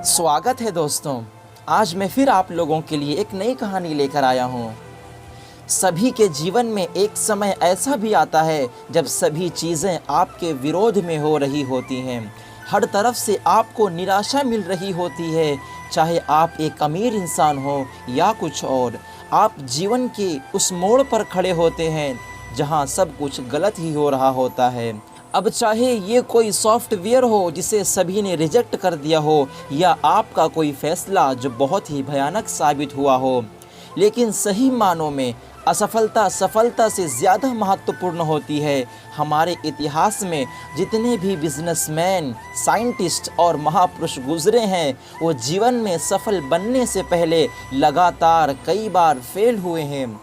स्वागत है दोस्तों। आज मैं फिर आप लोगों के लिए एक नई कहानी लेकर आया हूँ। सभी के जीवन में एक समय ऐसा भी आता है जब सभी चीज़ें आपके विरोध में हो रही होती हैं। हर तरफ से आपको निराशा मिल रही होती है, चाहे आप एक अमीर इंसान हो या कुछ और। आप जीवन के उस मोड़ पर खड़े होते हैं जहाँ सब कुछ गलत ही हो रहा होता है। अब चाहे ये कोई सॉफ्टवेयर हो जिसे सभी ने रिजेक्ट कर दिया हो, या आपका कोई फैसला जो बहुत ही भयानक साबित हुआ हो, लेकिन सही मानों में असफलता सफलता से ज़्यादा महत्वपूर्ण होती है। हमारे इतिहास में जितने भी बिजनेसमैन, साइंटिस्ट और महापुरुष गुजरे हैं, वो जीवन में सफल बनने से पहले लगातार कई बार फेल हुए हैं।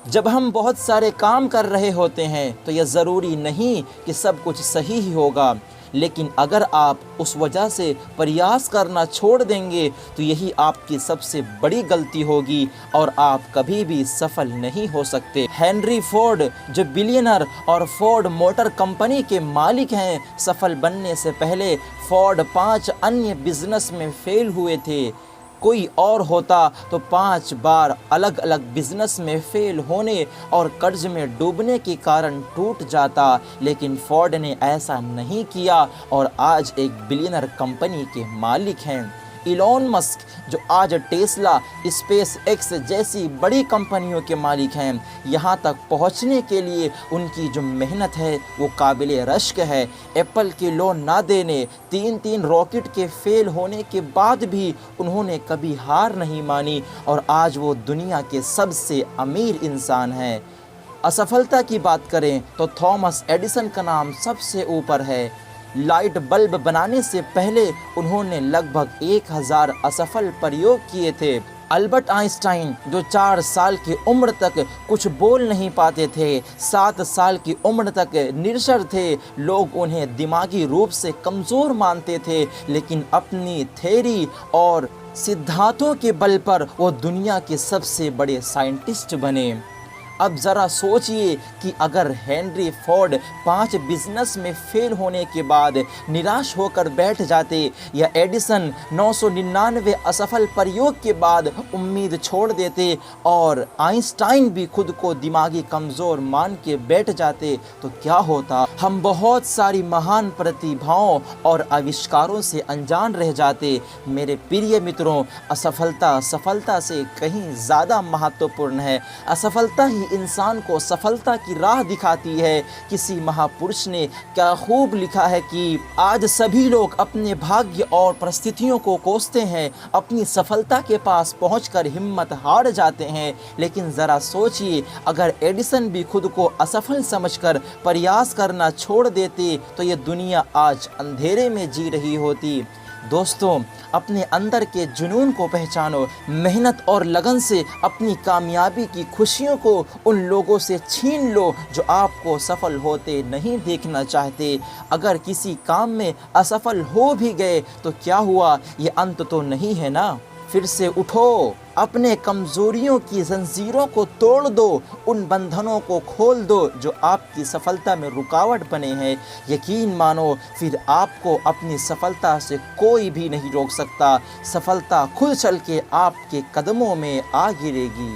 जब हम बहुत सारे काम कर रहे होते हैं तो यह ज़रूरी नहीं कि सब कुछ सही ही होगा, लेकिन अगर आप उस वजह से प्रयास करना छोड़ देंगे तो यही आपकी सबसे बड़ी गलती होगी और आप कभी भी सफल नहीं हो सकते। हेनरी फोर्ड, जो बिलियनर और फोर्ड मोटर कंपनी के मालिक हैं, सफल बनने से पहले फोर्ड 5 अन्य बिजनेस में फेल हुए थे। कोई और होता तो 5 बार अलग अलग बिजनेस में फेल होने और कर्ज में डूबने के कारण टूट जाता, लेकिन फोर्ड ने ऐसा नहीं किया और आज एक बिलियनर कंपनी के मालिक हैं। इलॉन मस्क, जो आज टेस्ला, स्पेस एक्स जैसी बड़ी कंपनियों के मालिक हैं, यहाँ तक पहुँचने के लिए उनकी जो मेहनत है वो काबिले रश्क है। एप्पल के लोन ना देने, 3 रॉकेट के फेल होने के बाद भी उन्होंने कभी हार नहीं मानी और आज वो दुनिया के सबसे अमीर इंसान हैं। असफलता की बात करें तो थॉमस एडिसन का नाम सबसे ऊपर है। लाइट बल्ब बनाने से पहले उन्होंने लगभग 1000 असफल प्रयोग किए थे। अल्बर्ट आइंस्टाइन, जो 4 साल की उम्र तक कुछ बोल नहीं पाते थे, 7 साल की उम्र तक निरक्षर थे, लोग उन्हें दिमागी रूप से कमज़ोर मानते थे, लेकिन अपनी थ्योरी और सिद्धांतों के बल पर वो दुनिया के सबसे बड़े साइंटिस्ट बने। अब ज़रा सोचिए कि अगर हेनरी फोर्ड 5 बिजनेस में फेल होने के बाद निराश होकर बैठ जाते, या एडिसन 999 असफल प्रयोग के बाद उम्मीद छोड़ देते, और आइंस्टाइन भी खुद को दिमागी कमज़ोर मान के बैठ जाते, तो क्या होता? हम बहुत सारी महान प्रतिभाओं और आविष्कारों से अनजान रह जाते। मेरे प्रिय मित्रों, असफलता सफलता से कहीं ज़्यादा महत्वपूर्ण है। असफलता ही इंसान को सफलता की राह दिखाती है। किसी महापुरुष ने क्या खूब लिखा है कि आज सभी लोग अपने भाग्य और परिस्थितियों को कोसते हैं, अपनी सफलता के पास पहुंचकर हिम्मत हार जाते हैं। लेकिन ज़रा सोचिए, अगर एडिसन भी खुद को असफल समझकर प्रयास करना छोड़ देते तो ये दुनिया आज अंधेरे में जी रही होती। दोस्तों, अपने अंदर के जुनून को पहचानो। मेहनत और लगन से अपनी कामयाबी की खुशियों को उन लोगों से छीन लो जो आपको सफल होते नहीं देखना चाहते। अगर किसी काम में असफल हो भी गए तो क्या हुआ, ये अंत तो नहीं है ना। फिर से उठो, अपने कमज़ोरियों की जंजीरों को तोड़ दो, उन बंधनों को खोल दो जो आपकी सफलता में रुकावट बने हैं। यकीन मानो, फिर आपको अपनी सफलता से कोई भी नहीं रोक सकता। सफलता खुद चल के आपके कदमों में आ गिरेगी।